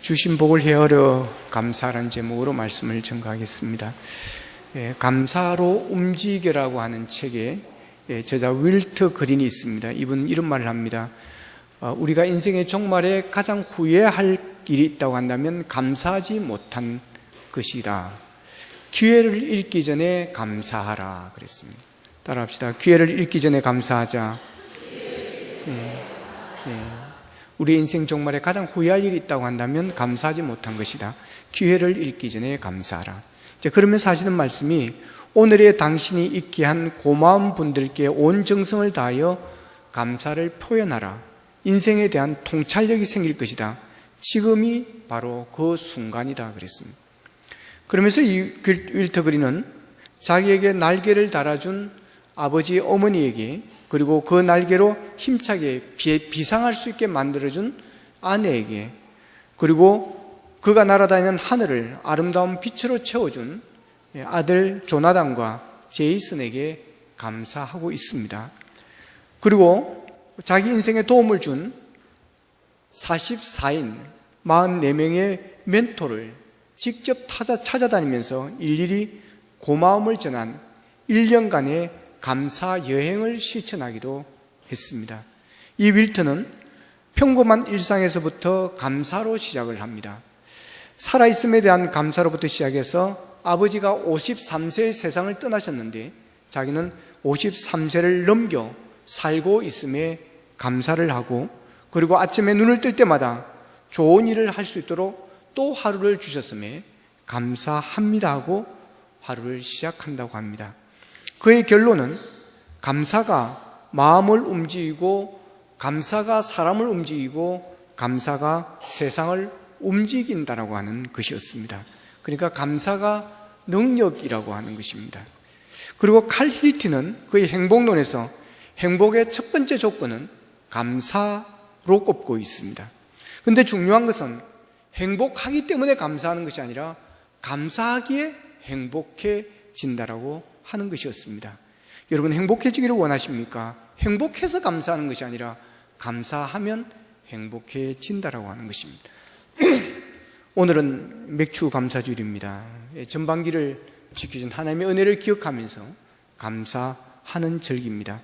주신 복을 헤아려 감사라는 제목으로 말씀을 전가하겠습니다. 감사로 움직여라고 하는 책에 저자 윌트 그린이 있습니다. 이분 이런 말을 합니다. 우리가 인생의 종말에 가장 후회할 일이 있다고 한다면 감사하지 못한 것이다. 기회를 잃기 전에 감사하라 그랬습니다. 따라합시다. 기회를 잃기 전에 감사하자. 우리 인생 종말에 가장 후회할 일이 있다고 한다면 감사하지 못한 것이다. 기회를 잃기 전에 감사하라. 그러면서 하시는 말씀이 오늘의 당신이 있게 한 고마운 분들께 온 정성을 다하여 감사를 표현하라. 인생에 대한 통찰력이 생길 것이다. 지금이 바로 그 순간이다 그랬습니다. 그러면서 이 윌터 그린은 자기에게 날개를 달아준 아버지 어머니에게, 그리고 그 날개로 힘차게 비상할 수 있게 만들어준 아내에게, 그리고 그가 날아다니는 하늘을 아름다운 빛으로 채워준 아들 조나단과 제이슨에게 감사하고 있습니다. 그리고 자기 인생에 도움을 준 44인 44명의 멘토를 직접 찾아다니면서 일일이 고마움을 전한 1년간의 감사 여행을 실천하기도 했습니다. 이 윌트는 평범한 일상에서부터 감사로 시작을 합니다. 살아있음에 대한 감사로부터 시작해서 아버지가 53세의 세상을 떠나셨는데 자기는 53세를 넘겨 살고 있음에 감사를 하고, 그리고 아침에 눈을 뜰 때마다 좋은 일을 할 수 있도록 또 하루를 주셨음에 감사합니다 하고 하루를 시작한다고 합니다. 그의 결론은 감사가 마음을 움직이고, 감사가 사람을 움직이고, 감사가 세상을 움직인다라고 하는 것이었습니다. 그러니까 감사가 능력이라고 하는 것입니다. 그리고 칼 힐티는 그의 행복론에서 행복의 첫 번째 조건은 감사로 꼽고 있습니다. 그런데 중요한 것은 행복하기 때문에 감사하는 것이 아니라 감사하기에 행복해진다라고 하는 것이었습니다. 여러분, 행복해지기를 원하십니까? 행복해서 감사하는 것이 아니라 감사하면 행복해진다라고 하는 것입니다. 오늘은 맥주 감사주일입니다. 전반기를 지켜준 하나님의 은혜를 기억하면서 감사하는 절기입니다.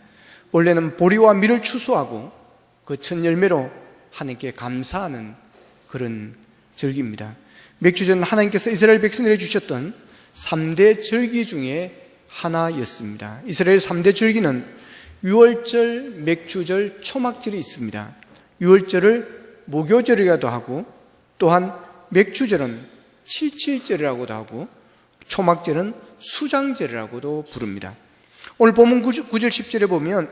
원래는 보리와 밀을 추수하고 그 첫 열매로 하나님께 감사하는 그런 절기입니다. 맥주절은 하나님께서 이스라엘 백성들에게 주셨던 3대 절기 중에 하나였습니다. 이스라엘 3대 절기는 유월절, 맥주절, 초막절이 있습니다. 유월절을 무교절이라고도 하고, 또한 맥주절은 칠칠절이라고도 하고, 초막절은 수장절이라고도 부릅니다. 오늘 본문 9절 10절에 보면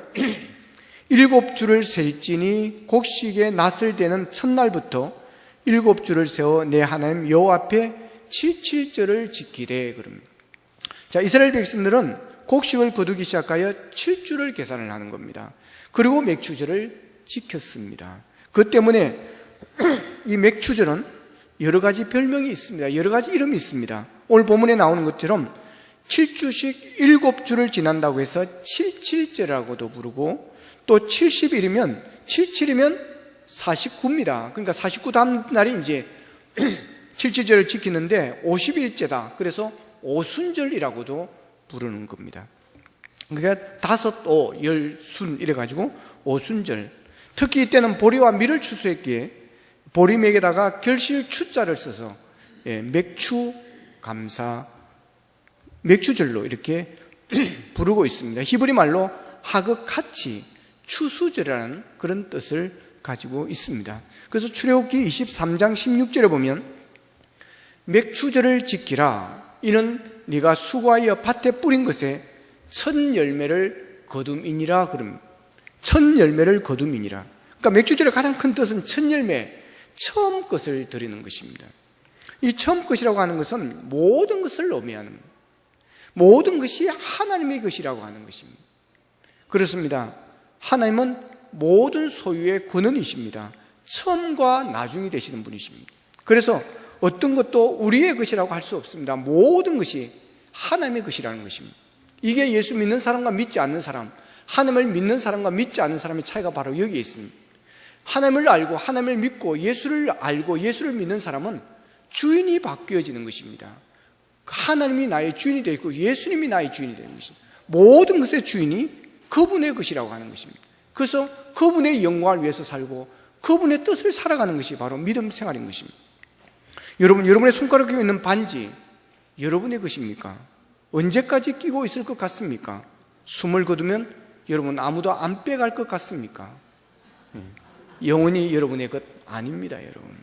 7주를 셀지니 곡식의 낫을 대는 첫날부터 7주를 세워 내 하나님 여호와 앞에 칠칠절을 지키래 그럽니다. 자, 이스라엘 백성들은 곡식을 거두기 시작하여 7주를 계산을 하는 겁니다. 그리고 맥주절을 지켰습니다. 그 때문에 이 맥주절은 여러 가지 별명이 있습니다. 여러 가지 이름이 있습니다. 오늘 본문에 나오는 것처럼 7주씩 7주를 지난다고 해서 칠칠절이라고도 부르고, 또 70일이면 77이면 49입니다. 그러니까 49 다음 날이 이제 칠칠절을 지키는데 50일째다. 그래서 오순절이라고도 부르는 겁니다. 그러니까 5, 5, 10순 이래가지고 오순절. 특히 이때는 보리와 밀을 추수했기에 보리맥에다가 결실 추자를 써서 맥주 감사, 맥주절로 이렇게 부르고 있습니다. 히브리 말로 하그카치, 추수절이라는 그런 뜻을 가지고 있습니다. 그래서 출애굽기 23장 16절에 보면 맥주절을 지키라. 이는 네가 수고하여 밭에 뿌린 것에 첫 열매를 거둠이니라 그럽니다. 첫 열매를 거둠이니라. 그러니까 맥주절의 가장 큰 뜻은 첫 열매, 처음 것을 드리는 것입니다. 이 처음 것이라고 하는 것은 모든 것을 의미하는, 모든 것이 하나님의 것이라고 하는 것입니다. 그렇습니다. 하나님은 모든 소유의 근원이십니다. 처음과 나중이 되시는 분이십니다. 그래서 어떤 것도 우리의 것이라고 할 수 없습니다. 모든 것이 하나님의 것이라는 것입니다. 이게 예수 믿는 사람과 믿지 않는 사람, 하나님을 믿는 사람과 믿지 않는 사람의 차이가 바로 여기에 있습니다. 하나님을 알고 하나님을 믿고 예수를 알고 예수를 믿는 사람은 주인이 바뀌어지는 것입니다. 하나님이 나의 주인이 되어 있고 예수님이 나의 주인이 되는 것입니다. 모든 것의 주인이 그분의 것이라고 하는 것입니다. 그래서 그분의 영광을 위해서 살고 그분의 뜻을 살아가는 것이 바로 믿음 생활인 것입니다. 여러분, 여러분의 손가락에 있는 반지 여러분의 것입니까? 언제까지 끼고 있을 것 같습니까? 숨을 거두면 여러분 아무도 안 빼갈 것 같습니까? 영원히 여러분의 것 아닙니다, 여러분.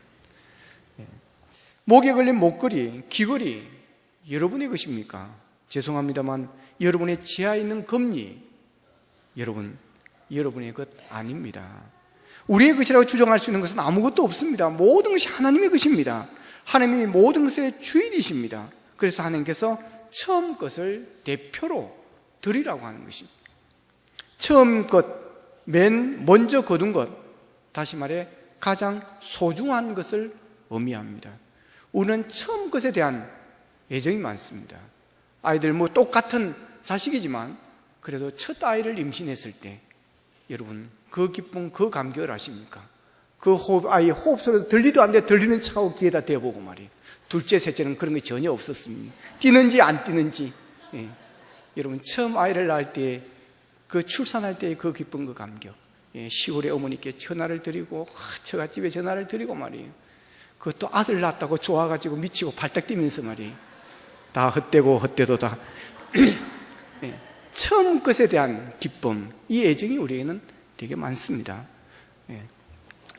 목에 걸린 목걸이, 귀걸이 여러분의 것입니까? 죄송합니다만 여러분의 지하에 있는 금리 여러분의 것 아닙니다. 우리의 것이라고 주장할 수 있는 것은 아무것도 없습니다. 모든 것이 하나님의 것입니다. 하나님이 모든 것의 주인이십니다. 그래서 하나님께서 처음 것을 대표로 드리라고 하는 것입니다. 처음 것, 맨 먼저 거둔 것, 다시 말해 가장 소중한 것을 의미합니다. 우리는 처음 것에 대한 애정이 많습니다. 아이들 똑같은 자식이지만 그래도 첫 아이를 임신했을 때 여러분 그 기쁨, 그 감격을 아십니까? 그 아이 호흡소리도 들리도 안 돼 들리는 척하고 귀에다 대보고 말이에요. 둘째, 셋째는 그런 게 전혀 없었습니다. 뛰는지 안 뛰는지. 여러분 처음 아이를 낳을 때 그 출산할 때의 그 기쁨, 그 감격. 시골에 어머니께 전화를 드리고 처갓집에 전화를 드리고 말이에요. 그것도 아들 낳았다고 좋아가지고 미치고 발딱 뛰면서 말이에요. 다 헛되고 헛되도다. 처음 것에 대한 기쁨, 이 애정이 우리에게는 되게 많습니다.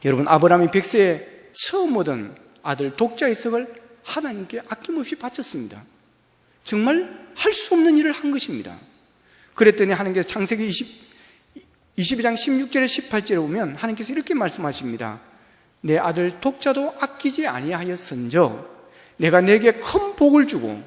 여러분 아브라함이 100세에 처음 얻은 아들 독자 이삭을 하나님께 아낌없이 바쳤습니다. 정말 할 수 없는 일을 한 것입니다. 그랬더니 하나님께서 창세기 22장 16절에 18절에 보면 하나님께서 이렇게 말씀하십니다. 내 아들 독자도 아끼지 아니하였은즉 내가 내게 큰 복을 주고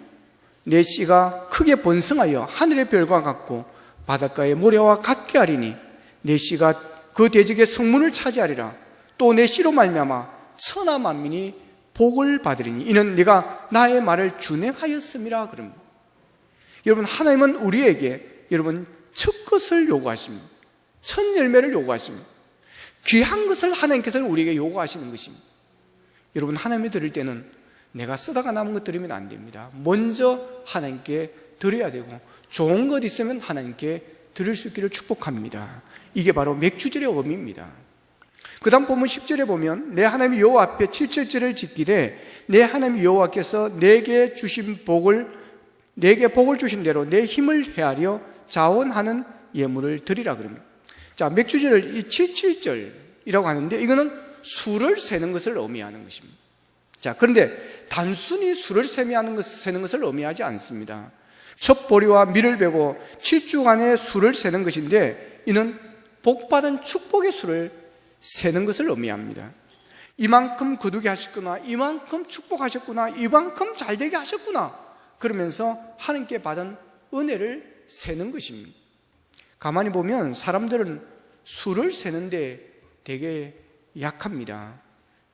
내 씨가 크게 번성하여 하늘의 별과 같고 바닷가의 모래와 같게 하리니 내 씨가 그 대적의 성문을 차지하리라. 또 내 씨로 말미암아 천하 만민이 복을 받으리니 이는 네가 나의 말을 준행하였음이라. 그럽니다. 여러분 하나님은 우리에게 여러분 첫 것을 요구하십니다. 첫 열매를 요구하십니다. 귀한 것을 하나님께서는 우리에게 요구하시는 것입니다. 여러분 하나님이 드릴 때는 내가 쓰다가 남은 것 드리면 안 됩니다. 먼저 하나님께 드려야 되고 좋은 것 있으면 하나님께 드릴 수 있기를 축복합니다. 이게 바로 맥주절의 의미입니다. 그 다음 본문 10절에 보면 내 하나님 여호와 앞에 칠칠절을 지키되 내 하나님 여호와께서 내게 복을 주신 대로 내 힘을 헤아려 자원하는 예물을 드리라 그럽니다. 자, 맥주절을 이 77절이라고 하는데 이거는 수를 세는 것을 의미하는 것입니다. 자, 그런데 단순히 수를 세는 것을 의미하지 않습니다. 첫 보리와 밀을 베고 7주간의 수를 세는 것인데 이는 복받은 축복의 수를 세는 것을 의미합니다. 이만큼 거두게 하셨구나, 이만큼 축복하셨구나, 이만큼 잘되게 하셨구나, 그러면서 하나님께 받은 은혜를 세는 것입니다. 가만히 보면 사람들은 수를 세는데 되게 약합니다.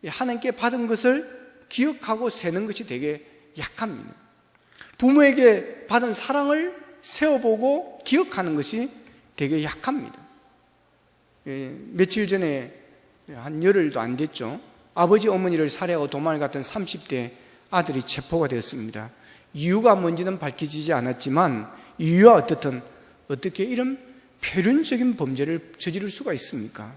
하나님께 받은 것을 기억하고 세는 것이 되게 약합니다. 부모에게 받은 사랑을 세어보고 기억하는 것이 되게 약합니다. 며칠 전에 한 열흘도 안 됐죠. 아버지 어머니를 살해하고 도망을 갔던 30대 아들이 체포가 되었습니다. 이유가 뭔지는 밝혀지지 않았지만 이유와 어떻게 이런 표륜적인 범죄를 저지를 수가 있습니까?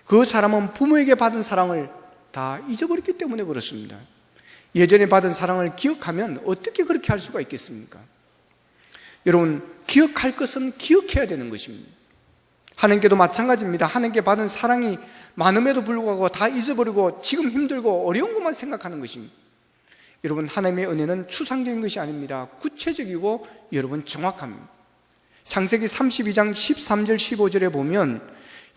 그 사람은 부모에게 받은 사랑을 다 잊어버렸기 때문에 그렇습니다. 예전에 받은 사랑을 기억하면 어떻게 그렇게 할 수가 있겠습니까? 여러분, 기억할 것은 기억해야 되는 것입니다. 하나님께도 마찬가지입니다. 하나님께 받은 사랑이 많음에도 불구하고 다 잊어버리고 지금 힘들고 어려운 것만 생각하는 것입니다. 여러분, 하나님의 은혜는 추상적인 것이 아닙니다. 구체적이고 여러분 정확합니다. 창세기 32장 13절 15절에 보면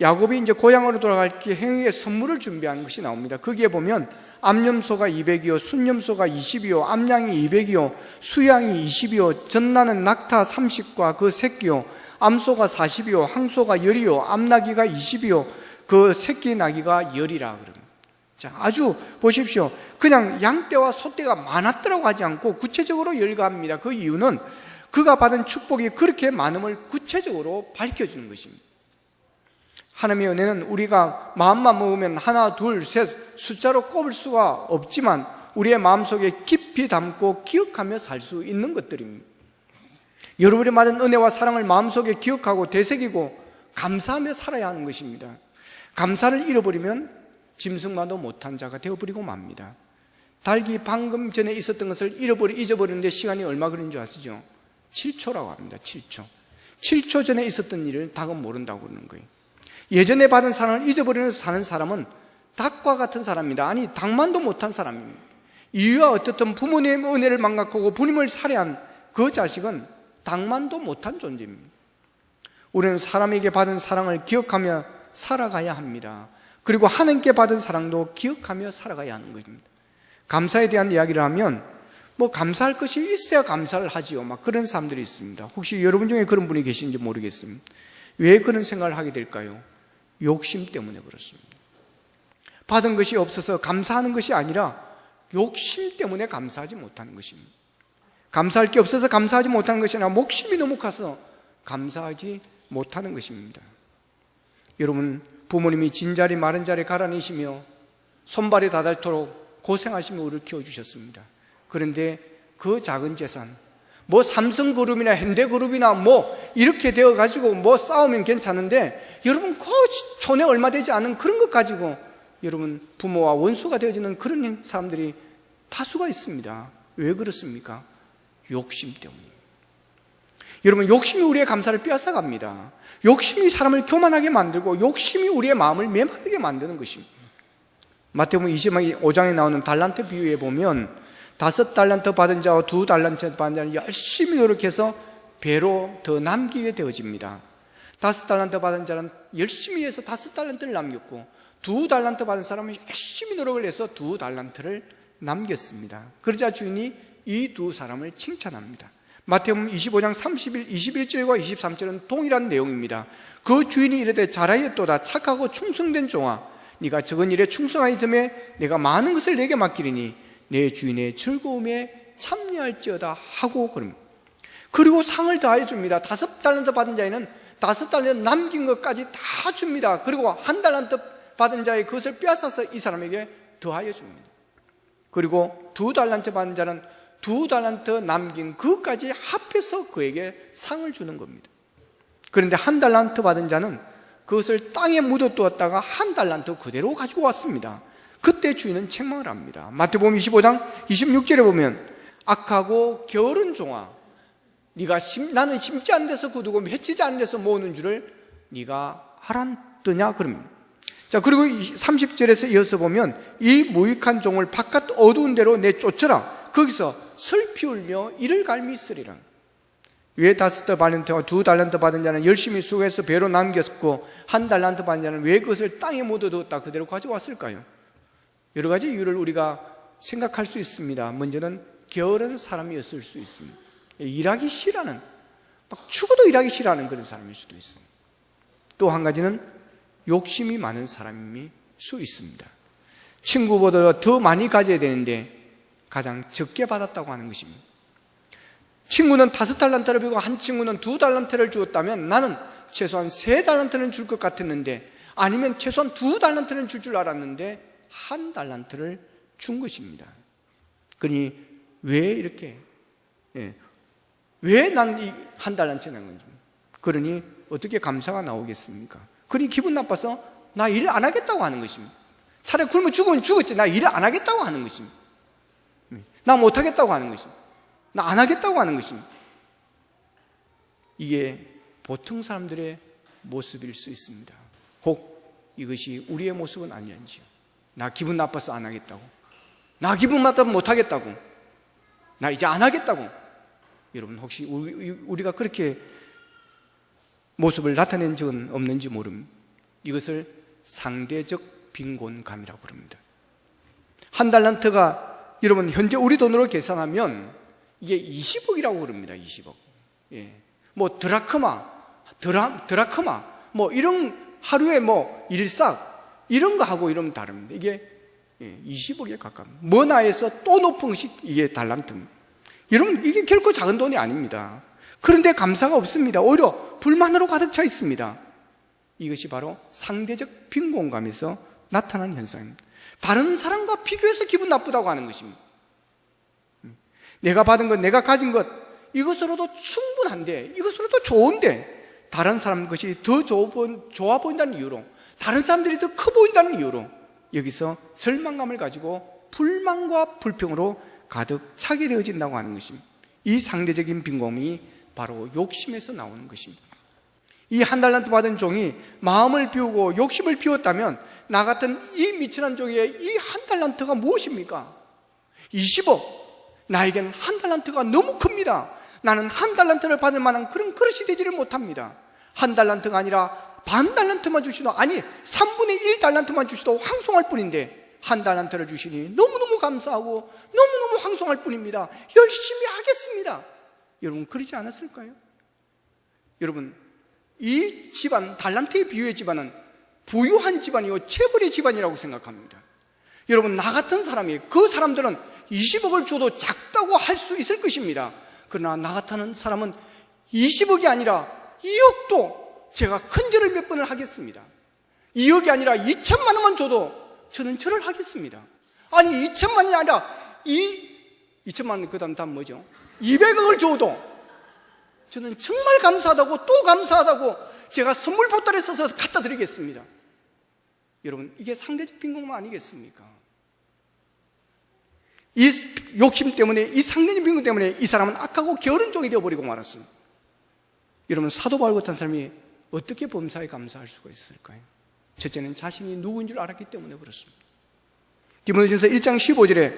야곱이 이제 고향으로 돌아갈 때 행위에 선물을 준비한 것이 나옵니다. 거기에 보면 암염소가 200이요, 순염소가 20이요, 암양이 200이요, 수양이 20이요, 전나는 낙타 30과 그 새끼요, 암소가 40이요, 항소가 10이요, 암나귀가 20이요, 그 새끼 나귀가 10이라 그럽니다. 자, 아주 보십시오. 그냥 양떼와 소떼가 많았더라고 하지 않고 구체적으로 열거합니다. 그 이유는 그가 받은 축복이 그렇게 많음을 구체적으로 밝혀주는 것입니다. 하나님의 은혜는 우리가 마음만 먹으면 하나, 둘, 셋 숫자로 꼽을 수가 없지만 우리의 마음속에 깊이 담고 기억하며 살 수 있는 것들입니다. 여러분이 받은 은혜와 사랑을 마음속에 기억하고 되새기고 감사하며 살아야 하는 것입니다. 감사를 잃어버리면 짐승만도 못한 자가 되어버리고 맙니다. 닭이 방금 전에 있었던 것을 잊어버리는데 시간이 얼마 걸린 줄 아시죠? 7초라고 합니다. 7초. 7초 전에 있었던 일을 닭은 모른다고 그러는 거예요. 예전에 받은 사랑을 잊어버리면서 사는 사람은 닭과 같은 사람입니다. 아니, 닭만도 못한 사람입니다. 이유와 어떻든 부모님의 은혜를 망각하고 부모님을 살해한 그 자식은 닭만도 못한 존재입니다. 우리는 사람에게 받은 사랑을 기억하며 살아가야 합니다. 그리고 하나님께 받은 사랑도 기억하며 살아가야 하는 것입니다. 감사에 대한 이야기를 하면 감사할 것이 있어야 감사를 하지요. 그런 사람들이 있습니다. 혹시 여러분 중에 그런 분이 계신지 모르겠습니다. 왜 그런 생각을 하게 될까요? 욕심 때문에 그렇습니다. 받은 것이 없어서 감사하는 것이 아니라 욕심 때문에 감사하지 못하는 것입니다. 감사할 게 없어서 감사하지 못하는 것이 아니라 목심이 너무 커서 감사하지 못하는 것입니다. 여러분, 부모님이 진자리 마른 자리 갈아내시며 손발이 다닳도록 고생하시며 우리를 키워주셨습니다. 그런데 그 작은 재산, 삼성그룹이나 현대그룹이나 이렇게 되어가지고 싸우면 괜찮은데 여러분 그 촌에 얼마 되지 않은 그런 것 가지고 여러분 부모와 원수가 되어지는 그런 사람들이 다수가 있습니다. 왜 그렇습니까? 욕심 때문입니다. 여러분, 욕심이 우리의 감사를 빼앗아갑니다. 욕심이 사람을 교만하게 만들고 욕심이 우리의 마음을 메마르게 만드는 것입니다. 마태복음 25장에 나오는 달란트 비유에 보면 5달란트 받은 자와 2달란트 받은 자는 열심히 노력해서 배로 더 남기게 되어집니다. 5달란트 받은 자는 열심히 해서 5달란트를 남겼고 2달란트 받은 사람은 열심히 노력을 해서 2달란트를 남겼습니다. 그러자 주인이 이 두 사람을 칭찬합니다. 마태복음 25장 21절과 23절은 동일한 내용입니다. 그 주인이 이르되 잘하였도다 착하고 충성된 종아, 네가 적은 일에 충성하였음에 내가 많은 것을 내게 맡기리니 내 주인의 즐거움에 참여할지어다 하고 그럽니다. 그리고 상을 더하여 줍니다. 5달란트 받은 자에는 5달란트 남긴 것까지 다 줍니다. 그리고 1달란트 받은 자의 그것을 빼앗아서 이 사람에게 더하여 줍니다. 그리고 2달란트 받은 자는 2달란트 남긴 그것까지 합해서 그에게 상을 주는 겁니다. 그런데 1달란트 받은 자는 그것을 땅에 묻어두었다가 1달란트 그대로 가지고 왔습니다. 그때 주인은 책망을 합니다. 마태복음 25장 26절에 보면 악하고 게으른 종아, 나는 심지 않은 데서 거두고 해치지 않은 데서 모으는 줄을 네가 알았더냐 그럽니다. 자, 그리고 30절에서 이어서 보면 이 무익한 종을 바깥 어두운 데로 내쫓으라. 거기서 슬피 울며 이를 갈미 있으리라. 왜 5달란트와 2달란트 받은 자는 열심히 수고해서 배로 남겼고 1달란트 받은 자는 왜 그것을 땅에 묻어두었다 그대로 가져왔을까요? 여러 가지 이유를 우리가 생각할 수 있습니다. 먼저는 게으른 사람이었을 수 있습니다. 일하기 싫어하는, 죽어도 일하기 싫어하는 그런 사람일 수도 있습니다. 또 한 가지는 욕심이 많은 사람일 수 있습니다. 친구보다 더 많이 가져야 되는데 가장 적게 받았다고 하는 것입니다. 친구는 5달란트를 배우고 한 친구는 2달란트를 주었다면 나는 최소한 3달란트는 줄 것 같았는데, 아니면 최소한 2달란트는 줄 줄 알았는데 1달란트를 준 것입니다. 그러니 왜 이렇게 왜 난 이 1달란트 낸 건지, 그러니 어떻게 감사가 나오겠습니까? 그러니 기분 나빠서 나 일 안 하겠다고 하는 것입니다. 차라리 굶어 죽으면 죽었지 나 일을 안 하겠다고 하는 것입니다. 나 못하겠다고 하는 것입니다. 나 안 하겠다고 하는 것입니다. 이게 보통 사람들의 모습일 수 있습니다. 혹 이것이 우리의 모습은 아니란지요. 나 기분 나빠서 안 하겠다고, 나 기분 나빠서 못 하겠다고, 나 이제 안 하겠다고. 여러분 혹시 우리가 그렇게 모습을 나타낸 적은 없는지 모릅니다. 이것을 상대적 빈곤감이라고 그럽니다. 1달란트가 여러분 현재 우리 돈으로 계산하면 이게 20억이라고 그럽니다. 20억. 드라크마 이런 하루에 일삭 이런 거 하고 이러면 다릅니다. 이게 20억에 가깝습니다. 머나에서 또 높은 것이 이게 달란트입니다. 여러분 이게 결코 작은 돈이 아닙니다. 그런데 감사가 없습니다. 오히려 불만으로 가득 차 있습니다. 이것이 바로 상대적 빈곤감에서 나타나는 현상입니다. 다른 사람과 비교해서 기분 나쁘다고 하는 것입니다. 내가 받은 것, 내가 가진 것, 이것으로도 충분한데, 이것으로도 좋은데 다른 사람 것이 더 좋아 보인다는 이유로, 다른 사람들이 더 커 보인다는 이유로 여기서 절망감을 가지고 불만과 불평으로 가득 차게 되어진다고 하는 것입니다. 이 상대적인 빈곤이 바로 욕심에서 나오는 것입니다. 이 한 달란트 받은 종이 마음을 비우고 욕심을 비웠다면 나 같은 이 미천한 종의 이 한 달란트가 무엇입니까? 20억, 나에겐 한 달란트가 너무 큽니다. 나는 한 달란트를 받을 만한 그런 그릇이 되지를 못합니다. 한 달란트가 아니라 반 달란트만 주시도, 아니 3분의 1 달란트만 주시도 황송할 뿐인데 한 달란트를 주시니 너무너무 감사하고 너무너무 황송할 뿐입니다. 열심히 하겠습니다. 여러분 그러지 않았을까요? 여러분 이 집안, 달란트의 비유의 집안은 부유한 집안이요 체벌의 집안이라고 생각합니다. 여러분 나 같은 사람이, 그 사람들은 20억을 줘도 작다고 할 수 있을 것입니다. 그러나 나 같은 사람은 20억이 아니라 2억도 제가 큰 절을 몇 번을 하겠습니다. 2억이 아니라 2천만 원만 줘도 저는 절을 하겠습니다. 아니 2천만 원이 아니라 2천만 원 그 다음 뭐죠? 200억을 줘도 저는 정말 감사하다고 또 감사하다고 제가 선물 보따리에 써서 갖다 드리겠습니다. 여러분 이게 상대적 빈곤감 아니겠습니까? 이 욕심 때문에, 이 상대적 빈곤 때문에 이 사람은 악하고 게으른 종이 되어버리고 말았습니다. 여러분 사도 바울 같은 사람이 어떻게 범사에 감사할 수가 있을까요? 첫째는 자신이 누구인 줄 알았기 때문에 그렇습니다. 디모데전서 1장 15절에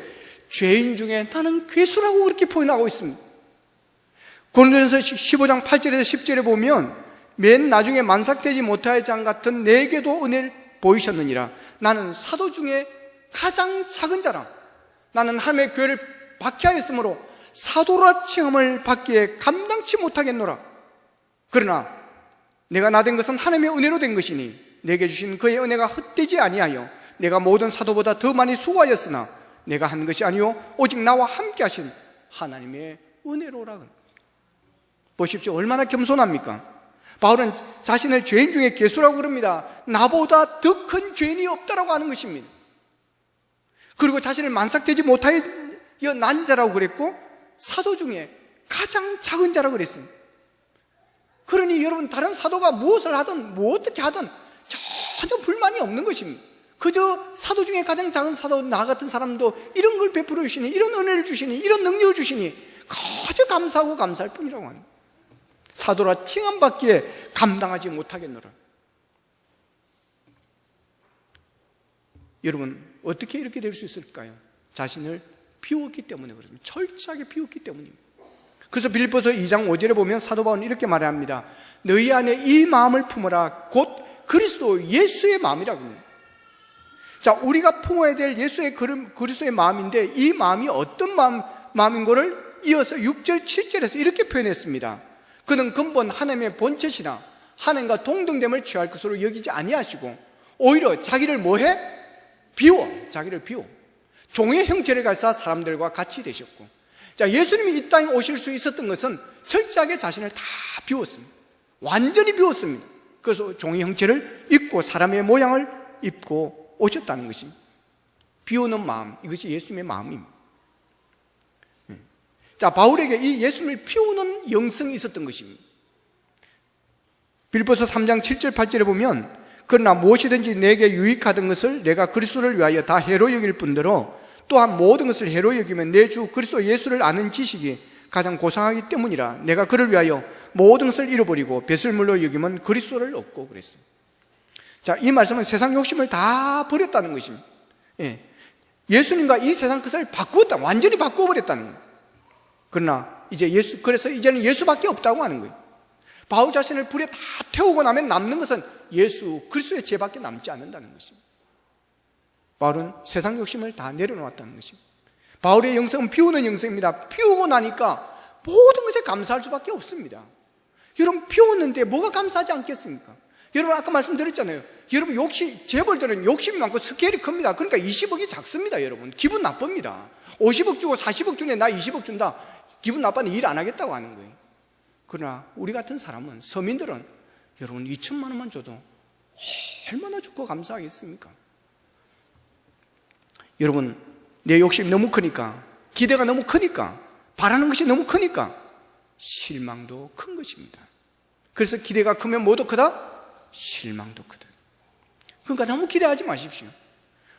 죄인 중에 나는 괴수라고 그렇게 표현하고 있습니다. 고린도전서 15장 8절에서 10절에 보면 맨 나중에 만삭되지 못할 장 같은 내게도 은혜를 보이셨느니라. 나는 사도 중에 가장 작은 자라. 나는 하나님의 교회를 박해하였으므로 사도라 칭함을 받기에 감당치 못하겠노라. 그러나 내가 나 된 것은 하나님의 은혜로 된 것이니 내게 주신 그의 은혜가 헛되지 아니하여 내가 모든 사도보다 더 많이 수고하였으나 내가 한 것이 아니요 오직 나와 함께 하신 하나님의 은혜로라. 보십시오. 얼마나 겸손합니까? 바울은 자신을 죄인 중에 괴수라고 그럽니다. 나보다 더 큰 죄인이 없다라고 하는 것입니다. 그리고 자신을 만삭되지 못하여 난 자라고 그랬고 사도 중에 가장 작은 자라고 그랬습니다. 그러니 여러분 다른 사도가 무엇을 하든 뭐 어떻게 하든 전혀 불만이 없는 것입니다. 그저 사도 중에 가장 작은 사도 나 같은 사람도 이런 걸 베풀어 주시니, 이런 은혜를 주시니, 이런 능력을 주시니 거저 감사하고 감사할 뿐이라고 하는, 사도라 칭함받기에 감당하지 못하겠노라. 여러분 어떻게 이렇게 될 수 있을까요? 자신을 비웠기 때문에 그렇습니다. 철저하게 비웠기 때문입니다. 그래서 빌립보서 2장 5절에 보면 사도 바울은 이렇게 말합니다. 너희 안에 이 마음을 품어라. 곧 그리스도 예수의 마음이라고 합니다. 자, 우리가 품어야 될 예수의 그리스도의 마음인데 이 마음이 어떤 마음인 거를 이어서 6절 7절에서 이렇게 표현했습니다. 그는 근본 하나님의 본체시나 하나님과 동등됨을 취할 것으로 여기지 아니하시고 오히려 자기를 뭐해? 자기를 비워 종의 형체를 가지사 사람들과 같이 되셨고, 자, 예수님이 이 땅에 오실 수 있었던 것은 철저하게 자신을 다 비웠습니다. 완전히 비웠습니다. 그래서 종의 형체를 입고 사람의 모양을 입고 오셨다는 것입니다. 비우는 마음, 이것이 예수님의 마음입니다. 자, 바울에게 이 예수님을 비우는 영성이 있었던 것입니다. 빌립보서 3장 7절 8절에 보면 그러나 무엇이든지 내게 유익하던 것을 내가 그리스도를 위하여 다 해로 여길 뿐더러 또한 모든 것을 해로 여기면 내 주 그리스도 예수를 아는 지식이 가장 고상하기 때문이라. 내가 그를 위하여 모든 것을 잃어버리고 배설물로 여기면 그리스도를 얻고 그랬습니다. 자, 이 말씀은 세상 욕심을 다 버렸다는 것입니다. 예수님과 이 세상 것을 바꾸었다, 완전히 바꾸어버렸다는 거예요. 그러나 그래서 이제는 예수밖에 없다고 하는 거예요. 바울 자신을 불에 다 태우고 나면 남는 것은 예수 그리스도의 죄밖에 남지 않는다는 것입니다. 바울은 세상 욕심을 다 내려놓았다는 것입니다. 바울의 영성은 비우는 영성입니다. 비우고 나니까 모든 것에 감사할 수밖에 없습니다. 여러분 비웠는데 뭐가 감사하지 않겠습니까? 여러분 아까 말씀드렸잖아요. 여러분 재벌들은 욕심이 많고 스케일이 큽니다. 그러니까 20억이 작습니다. 여러분 기분 나쁩니다. 50억 주고 40억 주네 나 20억 준다. 기분 나빠서 일 안 하겠다고 하는 거예요. 그러나 우리 같은 사람은, 서민들은 여러분 2천만 원만 줘도 얼마나 좋고 감사하겠습니까? 여러분, 내 욕심이 너무 크니까, 기대가 너무 크니까, 바라는 것이 너무 크니까 실망도 큰 것입니다. 그래서 기대가 크면 뭐도 크다? 실망도 크다. 그러니까 너무 기대하지 마십시오.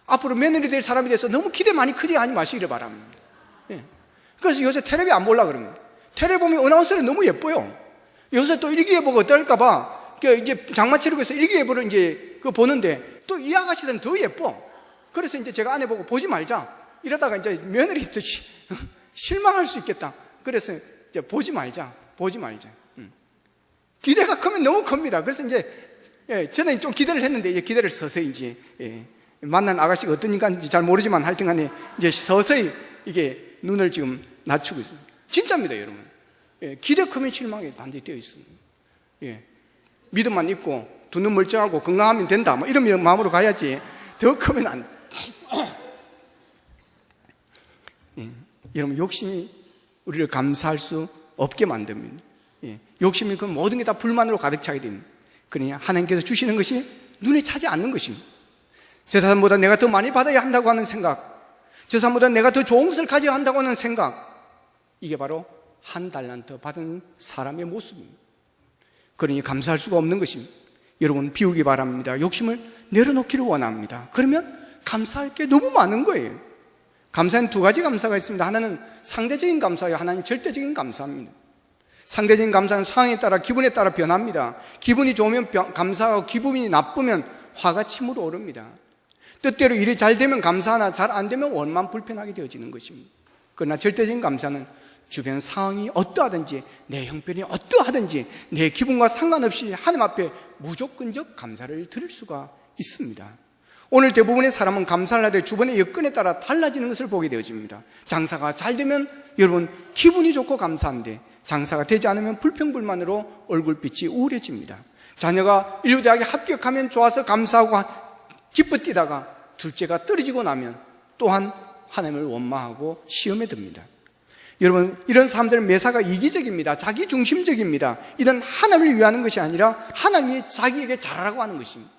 앞으로 며느리 될 사람이 돼서 너무 기대 많이 크지 하지 마시기를 바랍니다. 예. 그래서 요새 텔레비 안 보려고 그럽니다. 텔레비 보면 어나운서는 너무 예뻐요. 요새 또 일기예보가 어떨까봐 이제 장마치르고서 일기예보를 이제 그 보는데 또 이 아가씨들은 더 예뻐. 그래서 이제 제가 아내 보고 보지 말자. 이러다가 이제 며느리 또 실망할 수 있겠다. 그래서 이제 보지 말자. 기대가 크면 너무 큽니다. 그래서 이제 저는 좀 기대를 했는데 이제 기대를 서서히 이제 만난 아가씨가 어떤 인간인지 잘 모르지만 하여튼 간에 이제 서서히 이게 눈을 지금 낮추고 있습니다. 진짜입니다, 여러분. 기대 크면 실망이 반드시 되어 있습니다. 믿음만 있고 두 눈 멀쩡하고 건강하면 된다 뭐 이런 마음으로 가야지 더 크면 안 여러분, 욕심이 우리를 감사할 수 없게 만듭니다. 욕심이 그 모든 게 다 불만으로 가득 차게 됩니다. 그러니 하나님께서 주시는 것이 눈에 차지 않는 것입니다. 저 사람보다 내가 더 많이 받아야 한다고 하는 생각, 저 사람보다 내가 더 좋은 것을 가져야 한다고 하는 생각, 이게 바로 한 달란트 받은 사람의 모습입니다. 그러니 감사할 수가 없는 것입니다. 여러분, 비우기 바랍니다. 욕심을 내려놓기를 원합니다. 그러면 감사할 게 너무 많은 거예요. 감사는 두 가지 감사가 있습니다. 하나는 상대적인 감사예요. 하나는 절대적인 감사입니다. 상대적인 감사는 상황에 따라, 기분에 따라 변합니다. 기분이 좋으면 감사하고 기분이 나쁘면 화가 침으로 오릅니다. 뜻대로 일이 잘 되면 감사하나 잘 안 되면 원만 불편하게 되어지는 것입니다. 그러나 절대적인 감사는 주변 상황이 어떠하든지, 내 형편이 어떠하든지 내 기분과 상관없이 하나님 앞에 무조건적 감사를 드릴 수가 있습니다. 오늘 대부분의 사람은 감사를 하되 주변의 여건에 따라 달라지는 것을 보게 되어집니다. 장사가 잘 되면 여러분 기분이 좋고 감사한데, 장사가 되지 않으면 불평불만으로 얼굴빛이 우울해집니다. 자녀가 인류대학에 합격하면 좋아서 감사하고 기뻐 뛰다가 둘째가 떨어지고 나면 또한 하나님을 원망하고 시험에 듭니다. 여러분, 이런 사람들은 매사가 이기적입니다. 자기중심적입니다. 이는 하나님을 위하는 것이 아니라 하나님이 자기에게 잘하라고 하는 것입니다.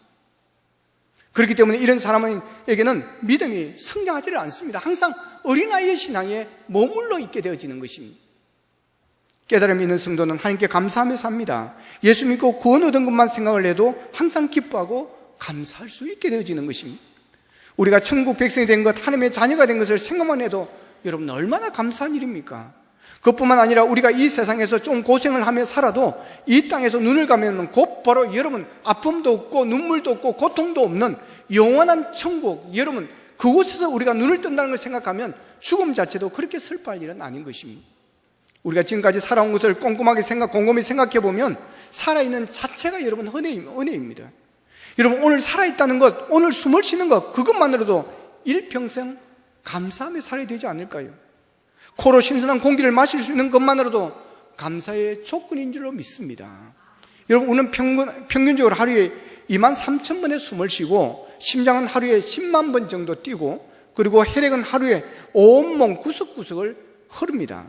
그렇기 때문에 이런 사람에게는 믿음이 성장하지를 않습니다. 항상 어린아이의 신앙에 머물러 있게 되어지는 것입니다. 깨달음이 있는 성도는 하나님께 감사하며 삽니다. 예수 믿고 구원 얻은 것만 생각을 해도 항상 기뻐하고 감사할 수 있게 되어지는 것입니다. 우리가 천국 백성이 된 것, 하나님의 자녀가 된 것을 생각만 해도 여러분 얼마나 감사한 일입니까? 그것뿐만 아니라 우리가 이 세상에서 좀 고생을 하며 살아도 이 땅에서 눈을 감으면 곧바로 여러분 아픔도 없고 눈물도 없고 고통도 없는 영원한 천국, 여러분 그곳에서 우리가 눈을 뜬다는 걸 생각하면 죽음 자체도 그렇게 슬퍼할 일은 아닌 것입니다. 우리가 지금까지 살아온 것을 꼼꼼히 생각해 보면 살아있는 자체가 여러분 은혜입니다. 여러분, 오늘 살아있다는 것, 오늘 숨을 쉬는 것, 그것만으로도 일평생 감사하며 살아야 되지 않을까요? 코로 신선한 공기를 마실 수 있는 것만으로도 감사의 조건인 줄로 믿습니다. 여러분, 우리는 평균적으로 하루에 23,000번의 숨을 쉬고, 심장은 하루에 10만 번 정도 뛰고, 그리고 혈액은 하루에 온몸 구석구석을 흐릅니다.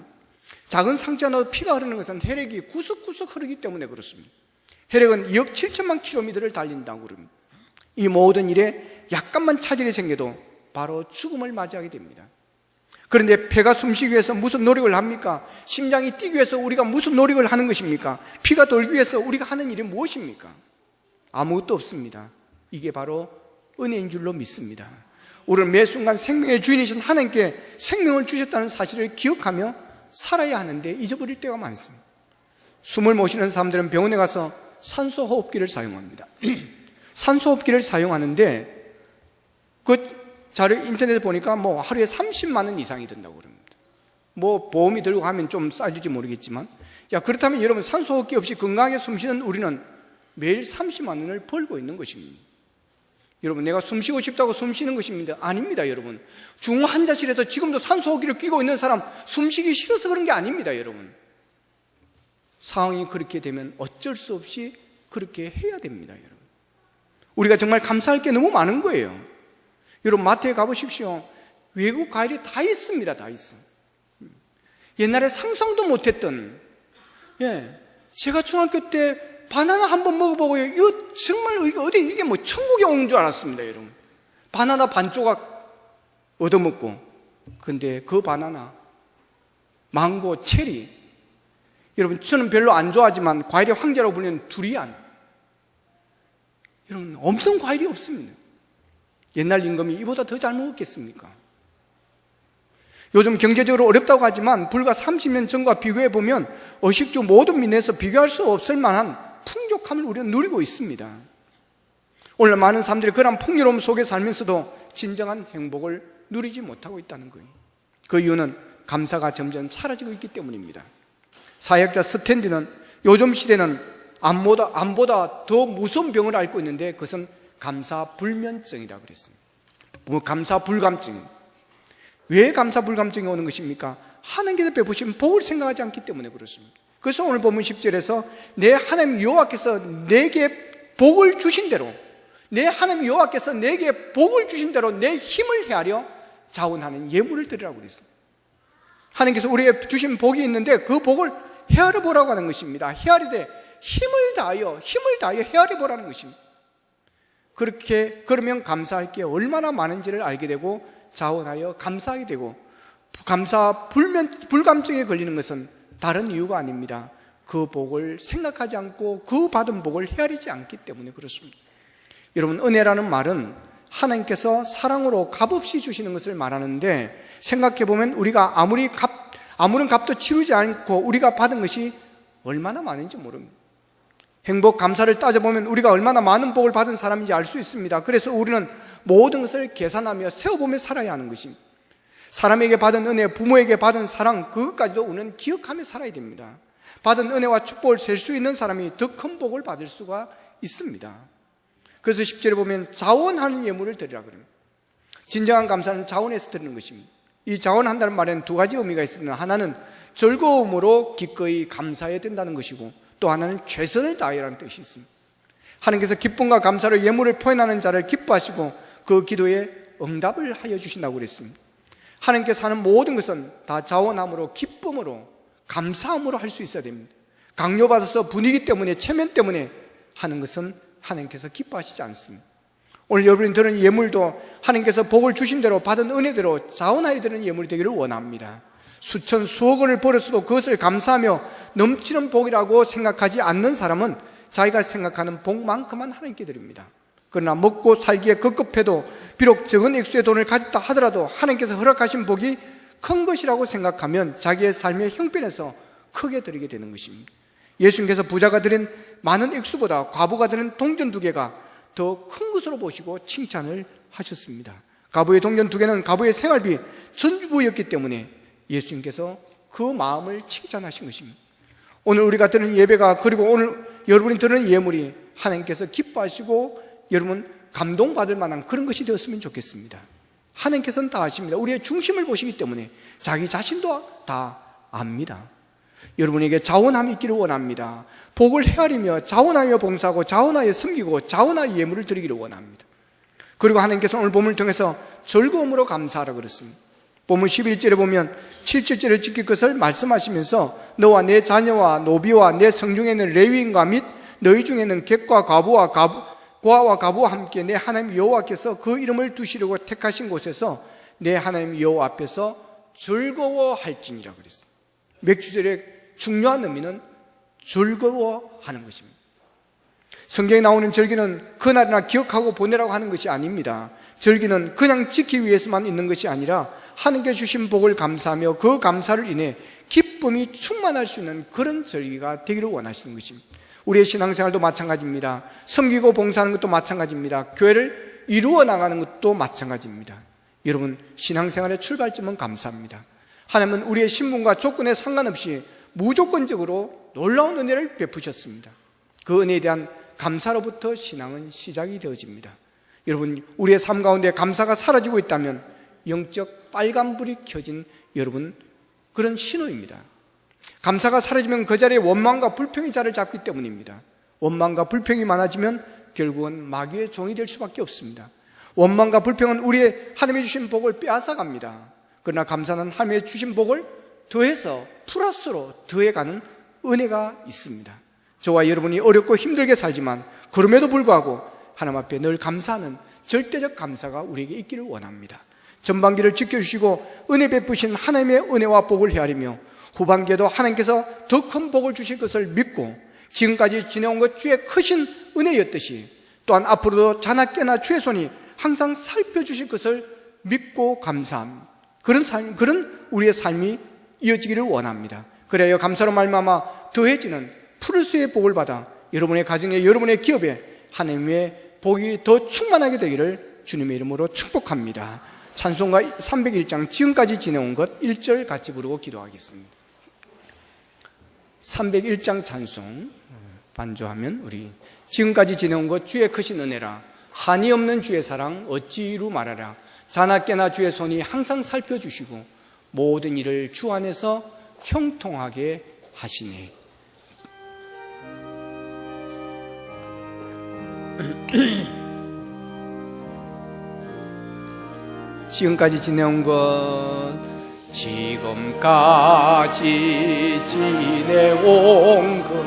작은 상처나 피가 흐르는 것은 혈액이 구석구석 흐르기 때문에 그렇습니다. 혈액은 2억 7천만 킬로미터를 달린다고 그럽니다. 이 모든 일에 약간만 차질이 생겨도 바로 죽음을 맞이하게 됩니다. 그런데 폐가 숨쉬기 위해서 무슨 노력을 합니까? 심장이 뛰기 위해서 우리가 무슨 노력을 하는 것입니까? 피가 돌기 위해서 우리가 하는 일이 무엇입니까? 아무것도 없습니다. 이게 바로 은혜인 줄로 믿습니다. 우리는 매 순간 생명의 주인이신 하나님께 생명을 주셨다는 사실을 기억하며 살아야 하는데 잊어버릴 때가 많습니다. 숨을 못 쉬는 사람들은 병원에 가서 산소호흡기를 사용합니다. 산소호흡기를 사용하는데 그 자료 인터넷에 보니까 뭐 하루에 30만 원 이상이 든다고 그럽니다. 뭐 보험이 들고 하면 좀 싸질지 모르겠지만, 그렇다면 여러분 산소호흡기 없이 건강하게 숨쉬는 우리는 매일 30만 원을 벌고 있는 것입니다. 여러분, 내가 숨쉬고 싶다고 숨쉬는 것입니다. 아닙니다. 여러분, 중환자실에서 지금도 산소호흡기를 끼고 있는 사람 숨쉬기 싫어서 그런 게 아닙니다. 여러분, 상황이 그렇게 되면 어쩔 수 없이 그렇게 해야 됩니다. 여러분, 우리가 정말 감사할 게 너무 많은 거예요. 여러분, 마트에 가보십시오. 외국 과일이 다 있습니다. 다 있어. 옛날에 상상도 못했던, 제가 중학교 때 바나나 한번 먹어보고요, 이거 정말 이게 뭐 천국에 온 줄 알았습니다. 여러분, 바나나 반 조각 얻어먹고, 근데 그 바나나, 망고, 체리, 여러분 저는 별로 안 좋아하지만 과일의 황제라고 불리는 두리안, 여러분 없는 과일이 없습니다. 옛날 임금이 이보다 더 잘 먹었겠습니까? 요즘 경제적으로 어렵다고 하지만 불과 30년 전과 비교해 보면 어식주 모든 민에서 비교할 수 없을 만한 풍족함을 우리는 누리고 있습니다. 오늘 많은 사람들이 그런 풍요로움 속에 살면서도 진정한 행복을 누리지 못하고 있다는 거예요. 그 이유는 감사가 점점 사라지고 있기 때문입니다. 사회학자 스탠디는 요즘 시대는 암보다 더 무서운 병을 앓고 있는데 그것은 감사불면증이라고 그랬습니다. 감사불감증입니다. 왜 감사불감증이 오는 것입니까? 하나님께서 베푸신 복을 생각하지 않기 때문에 그렇습니다. 그래서 오늘 본문 10절에서 내 하나님 여호와께서 내게 복을 주신 대로, 내 하나님 여호와께서 내게 복을 주신 대로 내 힘을 헤아려 자원하는 예물을 드리라고 그랬습니다. 하나님께서 우리에게 주신 복이 있는데 그 복을 헤아려 보라고 하는 것입니다. 헤아리되 힘을 다하여 헤아려 보라는 것입니다. 그러면 감사할 게 얼마나 많은지를 알게 되고 자원하여 감사하게 되고, 불감증에 걸리는 것은 다른 이유가 아닙니다. 그 복을 생각하지 않고 그 받은 복을 헤아리지 않기 때문에 그렇습니다. 여러분, 은혜라는 말은 하나님께서 사랑으로 값없이 주시는 것을 말하는데, 생각해 보면 우리가 아무런 값도 치르지 않고 우리가 받은 것이 얼마나 많은지 모릅니다. 행복, 감사를 따져보면 우리가 얼마나 많은 복을 받은 사람인지 알 수 있습니다. 그래서 우리는 모든 것을 계산하며 세어보며 살아야 하는 것입니다. 사람에게 받은 은혜, 부모에게 받은 사랑, 그것까지도 우리는 기억하며 살아야 됩니다. 받은 은혜와 축복을 셀 수 있는 사람이 더 큰 복을 받을 수가 있습니다. 그래서 10절에 보면 자원하는 예물을 드리라 그럽니다. 진정한 감사는 자원해서 드리는 것입니다. 이 자원한다는 말에는 두 가지 의미가 있습니다. 하나는 즐거움으로 기꺼이 감사해야 된다는 것이고, 또 하나는 최선을 다하라는 뜻이 있습니다. 하나님께서 기쁨과 감사로 예물을 표현하는 자를 기뻐하시고 그 기도에 응답을 하여 주신다고 그랬습니다. 하나님께서 하는 모든 것은 다 자원함으로, 기쁨으로, 감사함으로 할 수 있어야 됩니다. 강요받아서 분위기 때문에, 체면 때문에 하는 것은 하나님께서 기뻐하시지 않습니다. 오늘 여러분이 드는 예물도 하나님께서 복을 주신 대로 받은 은혜대로 자원하여 드는 예물이 되기를 원합니다. 수천 수억 원을 벌었어도 그것을 감사하며 넘치는 복이라고 생각하지 않는 사람은 자기가 생각하는 복만큼만 하나님께 드립니다. 그러나 먹고 살기에 급급해도 비록 적은 액수의 돈을 가졌다 하더라도 하나님께서 허락하신 복이 큰 것이라고 생각하면 자기의 삶의 형편에서 크게 드리게 되는 것입니다. 예수님께서 부자가 드린 많은 액수보다 과부가 드린 동전 2개가 더 큰 것으로 보시고 칭찬을 하셨습니다. 과부의 동전 2개는 과부의 생활비 전부였기 때문에 예수님께서 그 마음을 칭찬하신 것입니다. 오늘 우리가 드는 예배가, 그리고 오늘 여러분이 드는 예물이 하나님께서 기뻐하시고 여러분 감동받을 만한 그런 것이 되었으면 좋겠습니다. 하나님께서는 다 아십니다. 우리의 중심을 보시기 때문에 자기 자신도 다 압니다. 여러분에게 자원함이 있기를 원합니다. 복을 헤아리며 자원하여 봉사하고 자원하여 섬기고 자원하여 예물을 드리기를 원합니다. 그리고 하나님께서 오늘 본문을 통해서 즐거움으로 감사하라고 그랬습니다. 본문 11절에 보면 7절을 지킬 것을 말씀하시면서 너와 내 자녀와 노비와 내 성중에 있는 레위인과 및 너희 중에는 객과 과부와 고아와 과부와 함께 내 하나님 여호와께서 그 이름을 두시려고 택하신 곳에서 내 하나님 여호와 앞에서 즐거워할지니라 그랬습니다. 맥주절의 중요한 의미는 즐거워하는 것입니다. 성경에 나오는 절기는 그날이나 기억하고 보내라고 하는 것이 아닙니다. 절기는 그냥 지키기 위해서만 있는 것이 아니라 하나님께 주신 복을 감사하며 그 감사를 인해 기쁨이 충만할 수 있는 그런 절기가 되기를 원하시는 것입니다. 우리의 신앙생활도 마찬가지입니다. 섬기고 봉사하는 것도 마찬가지입니다. 교회를 이루어 나가는 것도 마찬가지입니다. 여러분, 신앙생활의 출발점은 감사입니다. 하나님은 우리의 신분과 조건에 상관없이 무조건적으로 놀라운 은혜를 베푸셨습니다. 그 은혜에 대한 감사로부터 신앙은 시작이 되어집니다. 여러분, 우리의 삶 가운데 감사가 사라지고 있다면 영적 빨간불이 켜진 여러분, 그런 신호입니다. 감사가 사라지면 그 자리에 원망과 불평이 자리를 잡기 때문입니다. 원망과 불평이 많아지면 결국은 마귀의 종이 될 수밖에 없습니다. 원망과 불평은 우리의 하나님이 주신 복을 빼앗아갑니다. 그러나 감사는 하나님의 주신 복을 더해서 플러스로 더해가는 은혜가 있습니다. 저와 여러분이 어렵고 힘들게 살지만 그럼에도 불구하고 하나님 앞에 늘 감사하는 절대적 감사가 우리에게 있기를 원합니다. 전반기를 지켜주시고 은혜 베푸신 하나님의 은혜와 복을 헤아리며 후반기에도 하나님께서 더 큰 복을 주실 것을 믿고 지금까지 지내온 것 주의 크신 은혜였듯이 또한 앞으로도 자나깨나 주의 손이 항상 살펴주실 것을 믿고 감사합니다. 그런 우리의 삶이 이어지기를 원합니다. 그래야 감사로 말미암아 더해지는 프루스의 복을 받아 여러분의 가정에, 여러분의 기업에 하나님의 복이 더 충만하게 되기를 주님의 이름으로 축복합니다. 찬송가 301장 지금까지 지내온 것 1절 같이 부르고 기도하겠습니다. 301장 찬송 반주하면 우리 지금까지 지내온 것 주의 크신 은혜라 한이 없는 주의 사랑 어찌 이루 말하라 자나깨나 주의 손이 항상 살펴주시고 모든 일을 주 안에서 형통하게 하시네. 지금까지 지내온 것 지금까지 지내온 것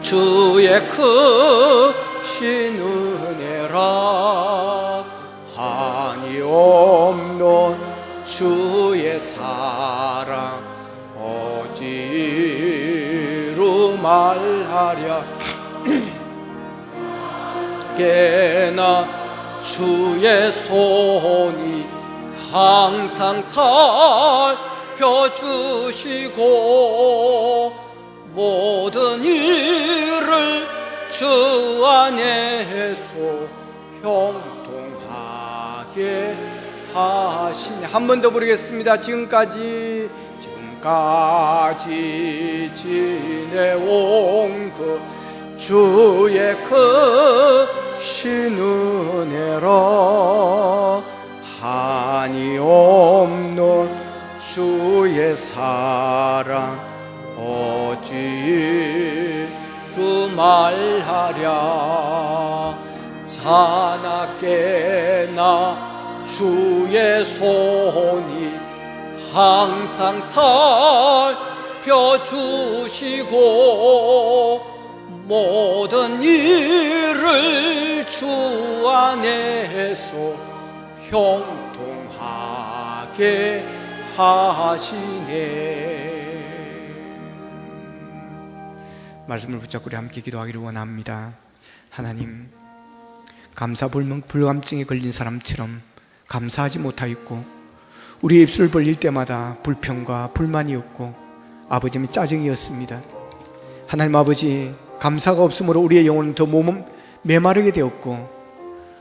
주의 크신 은혜라 한이 없는 주의 사랑 어찌로 말하랴 깨나 주의 손이 항상 살펴주시고 모든 일을 주 안에서 형통하게 하시네. 한 번 더 부르겠습니다. 지금까지 지내온 그 주의 크신 은혜라 한이 없는 주의 사랑 어찌로 말하랴 자나깨나 주의 손이 항상 살펴주시고 모든 일을 주 안에서 형통하게 하시네. 말씀을 붙잡고 우리 함께 기도하기를 원합니다. 하나님, 감사 불감증에 걸린 사람처럼 감사하지 못하였고 우리의 입술을 벌릴 때마다 불평과 불만이었고 아버지의 짜증이었습니다. 하나님 아버지, 감사가 없으므로 우리의 영혼은 더 메마르게 되었고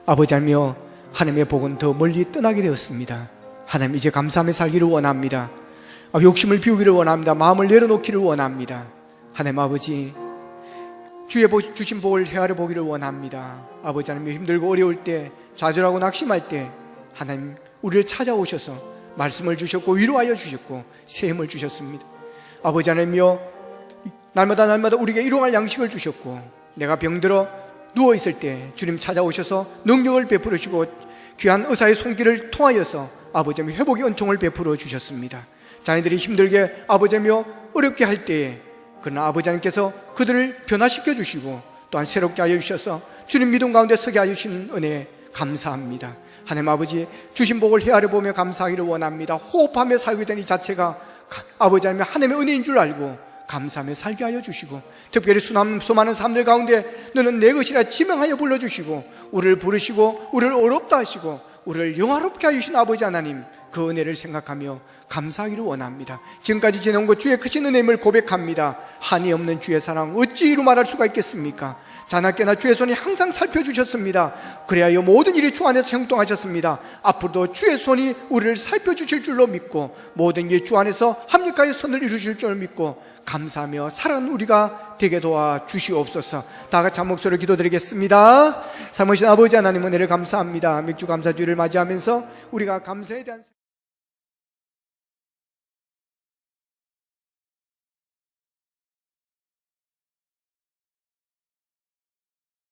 아버지하며 하나님의 복은 더 멀리 떠나게 되었습니다. 하나님, 이제 감사하며 살기를 원합니다. 욕심을 비우기를 원합니다. 마음을 내려놓기를 원합니다. 하나님 아버지, 주의 주신 복을 헤아려 보기를 원합니다. 아버지 하나님, 힘들고 어려울 때, 좌절하고 낙심할 때 하나님 우리를 찾아오셔서 말씀을 주셨고 위로하여 주셨고 새 힘을 주셨습니다. 아버지 하나님이여, 날마다 우리에게 일용할 양식을 주셨고 내가 병들어 누워있을 때 주님 찾아오셔서 능력을 베풀어 주시고 귀한 의사의 손길을 통하여서 아버지 하나님 회복의 은총을 베풀어 주셨습니다. 자녀들이 힘들게 아버지 하나님이여 어렵게 할 때에 그러나 아버지 하나님께서 그들을 변화시켜 주시고 또한 새롭게 하여 주셔서 주님 믿음 가운데 서게 하여 주신 은혜 감사합니다. 하나님 아버지, 주신 복을 헤아려 보며 감사하기를 원합니다. 호흡하며 살게 된 이 자체가 아버지 하나님 하나님의 은혜인 줄 알고 감사하며 살게 하여 주시고 특별히 수많은 사람들 가운데 너는 내 것이라 지명하여 불러주시고 우리를 부르시고 우리를 어렵다 하시고 우리를 영화롭게 하신 아버지 하나님, 그 은혜를 생각하며 감사하기를 원합니다. 지금까지 지내온 것 주의 크신 은혜임을 고백합니다. 한이 없는 주의 사랑 어찌 이루 말할 수가 있겠습니까? 자나깨나 주의 손이 항상 살펴주셨습니다. 그래야 모든 일이 주 안에서 형통하셨습니다. 앞으로도 주의 손이 우리를 살펴주실 줄로 믿고 모든 게 주 안에서 합력하여 선을 이루실 줄로 믿고 감사하며 살아가는 우리가 되게 도와주시옵소서. 다 같이 한 목소리로 기도드리겠습니다. 삼으신 아버지 하나님, 은혜를 감사합니다. 맥주 감사주의를 맞이하면서 우리가 감사에 대한